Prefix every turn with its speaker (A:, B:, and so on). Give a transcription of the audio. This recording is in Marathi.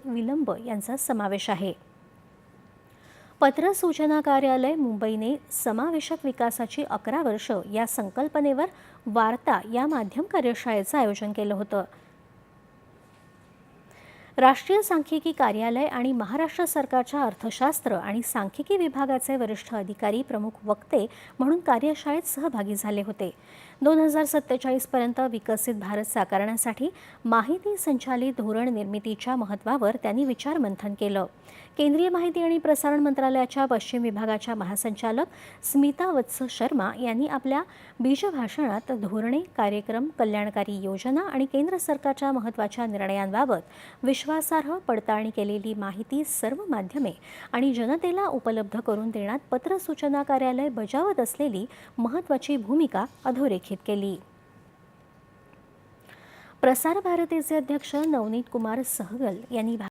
A: विलंब यांचा समावेश आहे। पत्र सूचना कार्यालय मुंबईने समावेशक विकासाची 11 वर्ष या संकल्पनेवर वार्ता या माध्यम कार्यशाळेचं आयोजन केलं होतं। राष्ट्रीय सांख्यिकी कार्यालय आणि महाराष्ट्र सरकारच्या अर्थशास्त्र आणि सांख्यिकी विभागाचे वरिष्ठ अधिकारी प्रमुख वक्ते म्हणून कार्यशाळेत सहभागी झाले होते। 2047 पर्यंत विकसित भारत साकारण्यासाठी माहिती संचालित धोरण निर्मितीच्या महत्त्वावर त्यांनी विचारमंथन केलं। केंद्रीय माहिती आणि प्रसारण मंत्रालयाच्या पश्चिम विभागाच्या महासंचालक स्मिता वत्स शर्मा यांनी आपल्या बीजभाषणात धोरणे, कार्यक्रम, कल्याणकारी योजना आणि केंद्र सरकारच्या महत्त्वाच्या निर्णयांबाबत विश्वासार्ह पडताळणी केलेली माहिती सर्व माध्यमे आणि जनतेला उपलब्ध करून देण्यात पत्र सूचना कार्यालय बजावत असलेली महत्त्वाची भूमिका अधोरेखित केली। प्रसार भारतीचे अध्यक्ष नवनीत कुमार सहगल यांनी